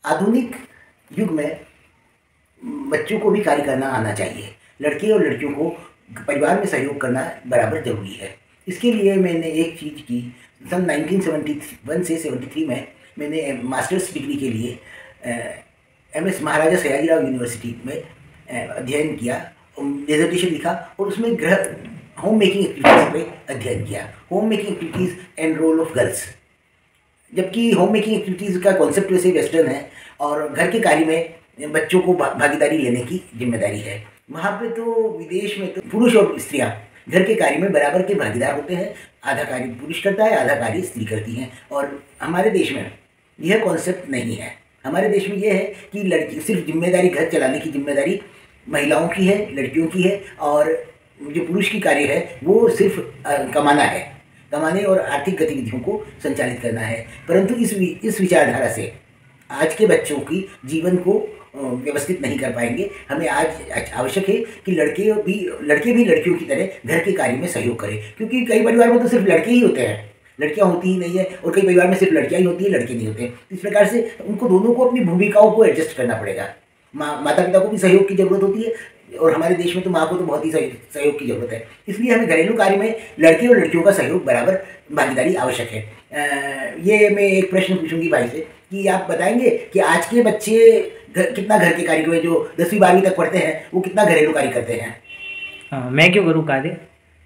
आधुनिक युग में बच्चों को भी कार्य करना आना चाहिए। लड़के और लड़कियों को परिवार में सहयोग करना बराबर ज़रूरी है। इसके लिए मैंने एक चीज़ की, सन 1971 से 73 में मैंने मास्टर्स डिग्री के लिए MS महाराजा सयाजीराव यूनिवर्सिटी में अध्ययन किया, डिसर्टेशन लिखा और उसमें होम मेकिंग एक्टिविटीज़ पे अध्ययन किया। Home making activities and role of girls. जबकि होम मेकिंग एक्टिविटीज़ का कॉन्सेप्ट वैसे वेस्टर्न है और घर के कार्य में बच्चों को भागीदारी लेने की जिम्मेदारी है। वहाँ पे तो विदेश में तो पुरुष और स्त्रियाँ घर के कार्य में बराबर के भागीदार होते हैं। आधा कार्य पुरुष करता है, आधा कार्य स्त्री करती हैं। और हमारे देश में यह कॉन्सेप्ट नहीं है। हमारे देश में यह है कि लड़की सिर्फ जिम्मेदारी, घर चलाने की जिम्मेदारी महिलाओं की है, लड़कियों की है, और जो पुरुष की कार्य है वो सिर्फ कमाना है, कमाने और आर्थिक गतिविधियों को संचालित करना है। परंतु इस विचारधारा से आज के बच्चों की जीवन को व्यवस्थित नहीं कर पाएंगे। हमें आज आवश्यक है कि लड़के भी लड़कियों की तरह घर के कार्य में सहयोग करें, क्योंकि कई परिवार में तो सिर्फ लड़के ही होते हैं, लड़कियां होती ही नहीं है, और कई परिवार में सिर्फ लड़कियां ही होती हैं, लड़के नहीं होते। इस प्रकार से उनको दोनों को अपनी भूमिकाओं को एडजस्ट करना पड़ेगा। माता पिता को भी सहयोग की जरूरत होती है, और हमारे देश में तो माँ को तो बहुत ही सहयोग की जरूरत है। इसलिए हमें घरेलू कार्य में लड़के और लड़कियों का सहयोग बराबर भागीदारी आवश्यक है। ये मैं एक प्रश्न पूछूंगी भाई से कि आप बताएंगे कि आज के बच्चे कितना घर के कार्य में, जो 10वीं 12वीं तक पढ़ते हैं, वो कितना घरेलू कार्य करते हैं? हाँ, मैं क्यों करूँ कार्य?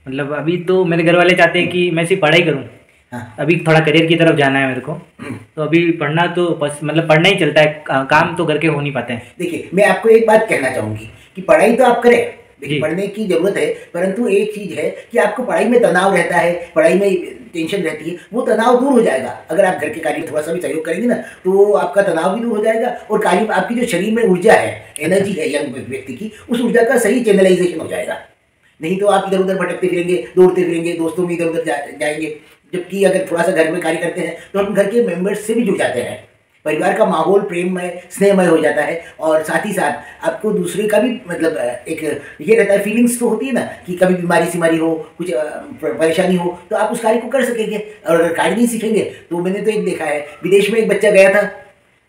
मतलब अभी तो मेरे घर वाले चाहते हैं कि मैं सिर्फ पढ़ाई करूँ। हाँ। अभी थोड़ा करियर की तरफ जाना है मेरे को, तो अभी पढ़ना तो मतलब पढ़ना ही चलता है, काम तो घर के हो नहीं पाते हैं। देखिए, मैं आपको एक बात कहना चाहूँगी कि पढ़ाई तो आप करें, देखिए पढ़ने की जरूरत है, परंतु एक चीज़ है कि आपको पढ़ाई में तनाव रहता है, पढ़ाई में टेंशन रहती है, वो तनाव दूर हो जाएगा अगर आप घर के कार्य में थोड़ा सा भी सहयोग करेंगे ना, तो आपका तनाव भी दूर हो जाएगा और कार्य में आपकी जो शरीर में ऊर्जा है, एनर्जी है यंग व्यक्ति की, उस ऊर्जा का सही चैनलाइजेशन हो जाएगा। नहीं तो आप इधर उधर भटकते फिरेंगे, दौड़ते फिरेंगे, दोस्तों में इधर उधर जाएंगे। जबकि अगर थोड़ा सा घर में कार्य करते हैं तो हम घर के मेंबर्स से भी जुड़ जाते हैं, परिवार का माहौल प्रेममय, स्नेहमय हो जाता है, और साथ ही साथ आपको दूसरे का भी मतलब एक ये रहता है, फीलिंग्स तो होती है ना कि कभी बीमारी हो, कुछ परेशानी हो, तो आप उस कार्य को कर सकेंगे। और अगर कार्य नहीं सीखेंगे तो मैंने तो एक देखा है, विदेश में एक बच्चा गया था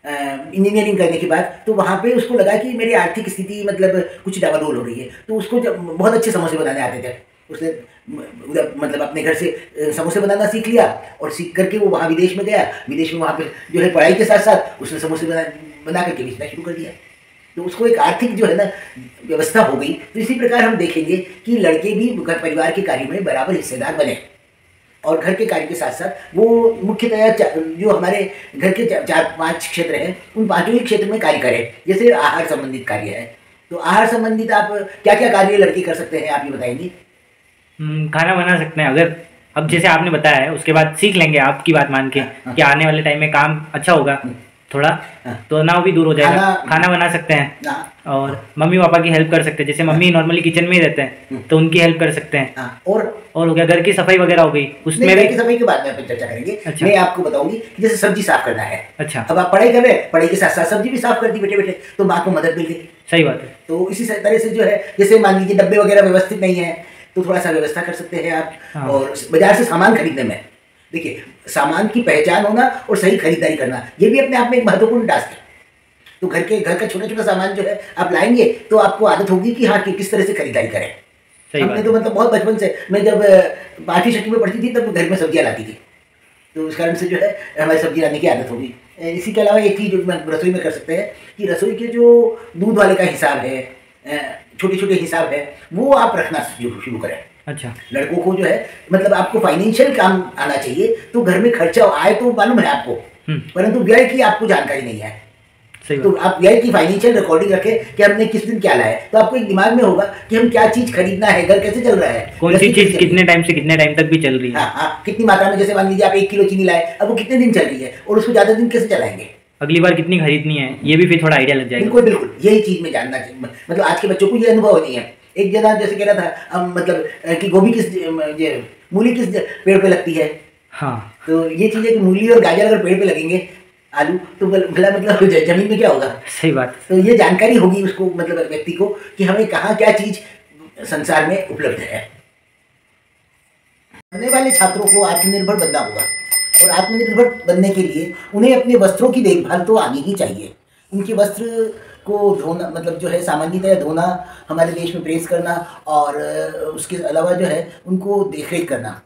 इंजीनियरिंग करने के बाद, तो वहाँ पे उसको लगा कि मेरी आर्थिक स्थिति मतलब कुछ डबल हो रही है, तो उसको जब बहुत अच्छे समोसे बनाने आते थे, उसने मतलब अपने घर से समोसे बनाना सीख लिया, और सीख करके वो वहाँ विदेश में गया। विदेश में वहाँ पे जो है पढ़ाई के साथ साथ उसने समोसे बना करके बेचना शुरू कर दिया, तो उसको एक आर्थिक जो है ना व्यवस्था हो गई। तो इसी प्रकार हम देखेंगे कि लड़के भी घर परिवार के कार्य में बराबर हिस्सेदार बने, और घर के कार्य के साथ साथ वो मुख्यतः जो हमारे घर के 4-5 क्षेत्र हैं, उन पांचों ही क्षेत्र में कार्य करें। जैसे आहार संबंधित कार्य है, तो आहार संबंधित आप क्या क्या कार्य लड़के कर सकते हैं, आप ये बताएंगे? खाना बना सकते हैं। अगर अब जैसे आपने बताया है, उसके बाद सीख लेंगे आपकी बात मान के कि आने वाले टाइम में काम अच्छा होगा, थोड़ा तो तनाव भी दूर हो जाएगा। खाना बना सकते हैं, और मम्मी पापा की हेल्प कर सकते हैं। जैसे मम्मी नॉर्मली किचन में ही रहते हैं, तो उनकी हेल्प कर सकते हैं। और हो गया, घर की सफाई वगैरह हो गई, उसमें भी सफाई के बाद में चर्चा करेंगे। अच्छा। मैं आपको बताऊंगी कि जैसे सब्जी साफ करना है। अच्छा। अब आप पढ़ाई कर रहे हैं, पढ़ाई के साथ साथ सब्जी भी साफ कर दी बैठे बैठे, तो माँ को मदद मिल गई। सही बात है। तो इसी तरह से जो है, जैसे मान लीजिए डब्बे वगैरह व्यवस्थित नहीं है, तो थोड़ा सा व्यवस्था कर सकते हैं आप। हाँ। और बाजार से सामान खरीदने में, देखिए सामान की पहचान होना और सही खरीदारी करना, ये भी अपने आप में एक महत्वपूर्ण टास्क है। तो घर का छोटा छोटा सामान जो है आप लाएंगे, तो आपको आदत होगी कि हाँ कि किस तरह से खरीदारी करें। हमने तो मतलब बहुत बचपन से, मैं जब 5वीं 6वीं में पढ़ती थी तब घर में सब्जियाँ लाती थी, तो उस कारण से जो है हमारी सब्जी लाने की आदत होगी। इसी के अलावा एक चीज़ जो रसोई में कर सकते हैं कि रसोई के जो दूध वाले का हिसाब है, छोटे छोटे हिसाब है, वो आप रखना शुरू करें। अच्छा। लड़कों को जो है मतलब आपको फाइनेंशियल काम आना चाहिए, तो घर में खर्चा आए तो मालूम है आपको, परंतु व्यय की आपको जानकारी नहीं है। तो आप व्यय की फाइनेंशियल रिकॉर्डिंग रखें कि हमने किस दिन क्या लाया, तो आपको एक दिमाग में होगा कि हम क्या चीज खरीदना है, घर कैसे चल रहा है, कौन सी चीज कितने टाइम से कितने टाइम तक भी चल रही है। हाँ, कितनी मात्रा में। जैसे मान लीजिए आप 1 किलो चीनी लाए, अब वो कितने दिन चल रही है और उसको ज्यादा दिन कैसे चलाएंगे, अगली बार कितनी खरीदनी है, ये भी फिर थोड़ा आइडिया लग जाएगा। बिल्कुल बिल्कुल, यही चीज में जानना चाहिए। मतलब आज के बच्चों को ये अनुभव नहीं है। एक जना जैसे कह रहा था मतलब कि गोभी मूली किस पेड़ पे लगती है। हाँ, तो ये चीज है कि मूली और गाजर अगर पेड़ पे लगेंगे, आलू, तो मतलब जमीन में क्या होगा। सही बात। तो ये जानकारी होगी उसको, मतलब व्यक्ति को, कि हमें कहाँ क्या चीज संसार में उपलब्ध है। पढ़ने वाले छात्रों को आत्मनिर्भर बनना होगा, और आत्मनिर्भर बनने के लिए उन्हें अपने वस्त्रों की देखभाल तो आनी ही चाहिए। उनके वस्त्र को धोना मतलब जो है सामान्यतः धोना हमारे देश में प्रेस करना, और उसके अलावा जो है उनको देखरेख करना,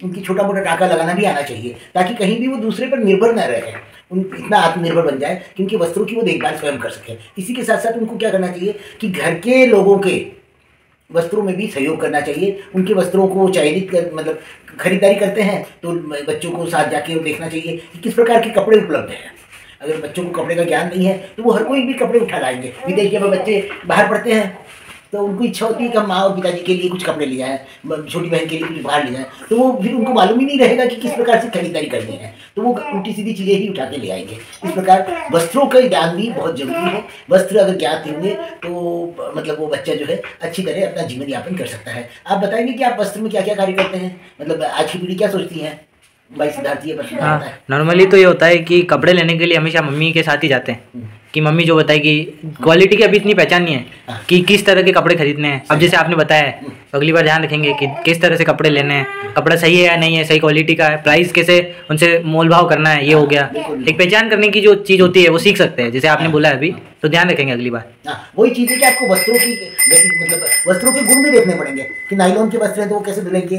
उनकी छोटा मोटा टाँका लगाना भी आना चाहिए, ताकि कहीं भी वो दूसरे पर निर्भर न रहे, उन इतना आत्मनिर्भर बन जाए कि उनके वस्त्रों की वो देखभाल स्वयं कर सके। इसी के साथ साथ उनको क्या करना चाहिए कि घर के लोगों के वस्त्रों में भी सहयोग करना चाहिए। उनके वस्त्रों को चयनित कर मतलब खरीदारी करते हैं तो बच्चों को साथ जाके देखना चाहिए कि किस प्रकार के कपड़े उपलब्ध हैं। अगर बच्चों को कपड़े का ज्ञान नहीं है तो वो हर कोई भी कपड़े उठा लाएंगे। विदेश जब बच्चे बाहर पढ़ते हैं तो उनको इच्छा होती है कि माँ और पिताजी के लिए कुछ कपड़े ले जाएँ, छोटी बहन के लिए कुछ बाहर ले जाएँ, तो वो फिर उनको मालूम ही नहीं रहेगा कि किस प्रकार से खरीदारी करनी है, तो वो उल्टी सीधी चीज़ें ही उठा के ले आएंगे। इस प्रकार वस्त्रों का ज्ञान भी बहुत जरूरी है। वस्त्र अगर ज्ञात होंगे तो मतलब वो बच्चा जो है अच्छी तरह अपना जीवन यापन कर सकता है। आप बताएंगे कि आप वस्त्र में क्या क्या कार्य करते हैं, मतलब आज की पीढ़ी क्या सोचती है? भाई सिद्धार्थ ये बताता है। नॉर्मली तो ये होता है कि कपड़े लेने के लिए हमेशा मम्मी के साथ ही जाते हैं कि मम्मी जो बताए कि क्वालिटी की अभी इतनी पहचान नहीं है कि किस तरह के कपड़े खरीदने हैं। अब जैसे आपने बताया है तो अगली बार ध्यान रखेंगे कि किस तरह से कपड़े लेने हैं, कपड़ा सही है या नहीं है, सही क्वालिटी का है, प्राइस कैसे उनसे मोल भाव करना है, ये हो गया। एक पहचान करने की जो चीज़ होती है वो सीख सकते हैं, जैसे आपने बोला अभी, तो ध्यान रखेंगे अगली बार। वही चीज़ है कि आपको वस्त्रों की मतलब वस्त्रों के गुण भी देखने पड़ेंगे कि नायलॉन के वस्त्र हैं तो वो कैसे धुलेंगे,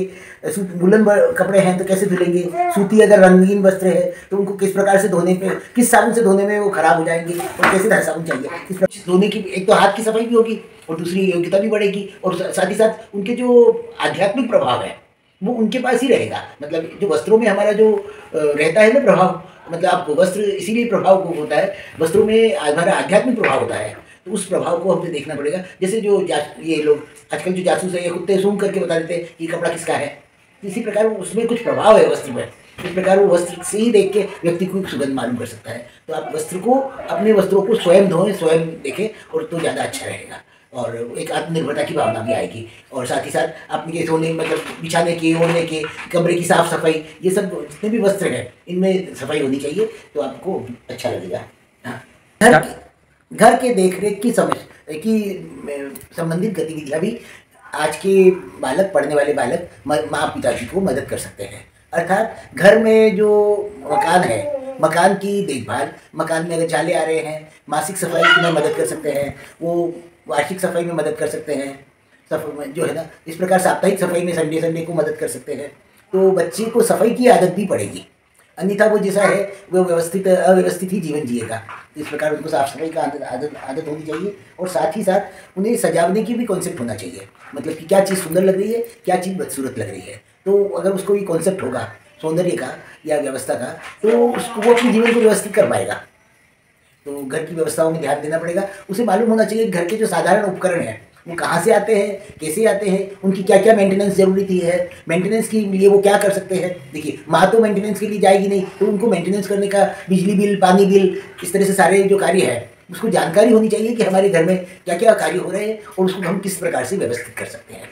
वुलन कपड़े हैं तो कैसे धुलेंगे, सूती अगर रंगीन वस्त्र है तो उनको किस प्रकार से धोने पे, किस साबुन से धोने में वो खराब हो जाएंगे और कैसे साबुन चाहिए, किस प्रकार से धोने की, एक तो हाथ की सफाई भी होगी और दूसरी योग्यता भी बढ़ेगी, और साथ ही साथ उनके जो आध्यात्मिक प्रभाव है वो उनके पास ही रहेगा। मतलब जो वस्त्रों में हमारा जो रहता है ना प्रभाव, मतलब आपको वस्त्र इसीलिए प्रभाव को होता है, वस्त्रों में हमारा आध्यात्मिक प्रभाव होता है, तो उस प्रभाव को हमें देखना पड़ेगा। जैसे जो ये लोग आजकल जो जासूस है ये कुत्ते सूंघ करके बता देते हैं कि कपड़ा किसका है, इसी प्रकार उसमें कुछ प्रभाव है वस्त्र में, इस प्रकार वो वस्त्र से ही देख के व्यक्ति को सुगंध मालूम कर सकता है। तो आप वस्त्र को, अपने वस्त्रों को स्वयं धोएं, स्वयं देखें, और तो ज़्यादा अच्छा रहेगा और एक आत्मनिर्भरता की भावना भी आएगी। और साथ ही साथ अपने सोने मतलब बिछाने के, ओढ़ने के, कमरे की साफ सफाई, ये सब जितने भी वस्त्र हैं इनमें सफाई होनी चाहिए, तो आपको अच्छा लगेगा। हाँ, घर के देखरेख की संबंधित गतिविधियाँ भी आज के बालक, पढ़ने वाले बालक माँ पिताजी को मदद कर सकते हैं। अर्थात घर में जो मकान है, मकान की देखभाल, मकान में अगर जाले आ रहे हैं, मासिक सफाई में मदद कर सकते हैं, वो वार्षिक सफाई में मदद कर सकते हैं, जो है ना, इस प्रकार साप्ताहिक सफाई में संडे को मदद कर सकते हैं। तो बच्चे को सफाई की आदत भी पड़ेगी, अन्यथा वो जैसा है वो अव्यवस्थित ही जीवन जिएगा। तो इस प्रकार उनको साफ सफाई का आदत होनी चाहिए, और साथ ही साथ उन्हें सजावने की भी कॉन्सेप्ट होना चाहिए, मतलब कि क्या चीज़ सुंदर लग रही है, क्या चीज़ बदसूरत लग रही है। तो अगर उसको ये कॉन्सेप्ट होगा सौंदर्य का या व्यवस्था का, तो उसको वो अपने जीवन को व्यवस्थित कर पाएगा। तो घर की व्यवस्थाओं में ध्यान देना पड़ेगा। उसे मालूम होना चाहिए घर के जो साधारण उपकरण हैं वो कहाँ से आते हैं, कैसे आते हैं, उनकी क्या क्या मेंटेनेंस जरूरी है, मेंटेनेंस के लिए वो क्या कर सकते हैं। देखिए, माँ तो मेंटेनेंस के लिए जाएगी नहीं, तो उनको मेंटेनेंस करने का बिजली बिल, पानी बिल, इस तरह से सारे जो कार्य है उसको जानकारी होनी चाहिए कि हमारे घर में क्या क्या कार्य हो रहे हैं और उसको हम किस प्रकार से व्यवस्थित कर सकते हैं।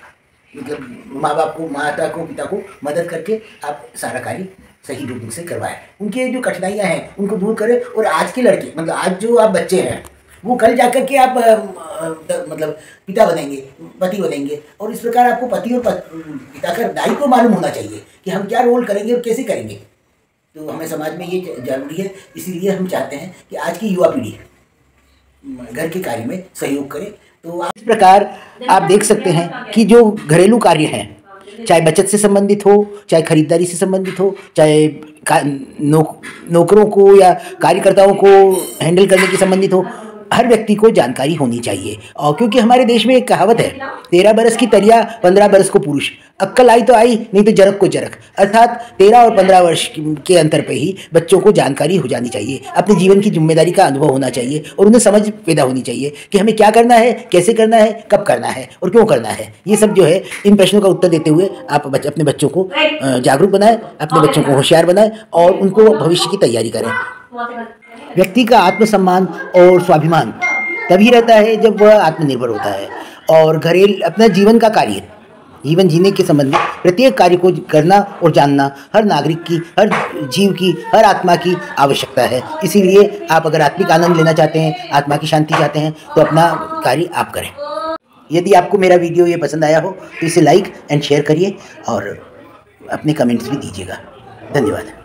मतलब माँ बाप को, माता को, पिता को मदद करके आप सारा कार्य सही रूप से करवाएं, उनके जो कठिनाइयाँ हैं उनको दूर करें। और आज के लड़के, मतलब आज जो आप बच्चे हैं, वो कल जाकर के आप मतलब पिता बनेंगे, पति बनेंगे, और इस प्रकार आपको पति और पिता का दायित्व मालूम होना चाहिए कि हम क्या रोल करेंगे और कैसे करेंगे। तो हमें समाज में ये जरूरी है, इसीलिए हम चाहते हैं कि आज की युवा पीढ़ी घर के कार्य में सहयोग करे। तो इस प्रकार आप देख सकते हैं कि जो घरेलू कार्य हैं, चाहे बचत से संबंधित हो, चाहे खरीदारी से संबंधित हो, चाहे नौकरों को या कार्यकर्ताओं को हैंडल करने की संबंधित हो, हर व्यक्ति को जानकारी होनी चाहिए। और क्योंकि हमारे देश में एक कहावत है, 13 बरस की तरिया 15 बरस को पुरुष, अक्ल आई तो आई, नहीं तो जरक को जरक। अर्थात 13 और 15 वर्ष के अंतर पे ही बच्चों को जानकारी हो जानी चाहिए, अपने जीवन की जिम्मेदारी का अनुभव होना चाहिए और उन्हें समझ पैदा होनी चाहिए कि हमें क्या करना है, कैसे करना है, कब करना है और क्यों करना है। ये सब जो है, इन प्रश्नों का उत्तर देते हुए आप अपने बच्चों को जागरूक बनाएं, अपने बच्चों को होशियार बनाएं और उनको भविष्य की तैयारी करें। व्यक्ति का आत्मसम्मान और स्वाभिमान तभी रहता है जब वह आत्मनिर्भर होता है, और घरेलू अपना जीवन का कार्य, जीवन जीने के संबंधित प्रत्येक कार्य को करना और जानना हर नागरिक की, हर जीव की, हर आत्मा की आवश्यकता है। इसीलिए आप अगर आत्मिक आनंद लेना चाहते हैं, आत्मा की शांति चाहते हैं, तो अपना कार्य आप करें। यदि आपको मेरा वीडियो ये पसंद आया हो तो इसे लाइक एंड शेयर करिए और अपने कमेंट्स भी दीजिएगा। धन्यवाद।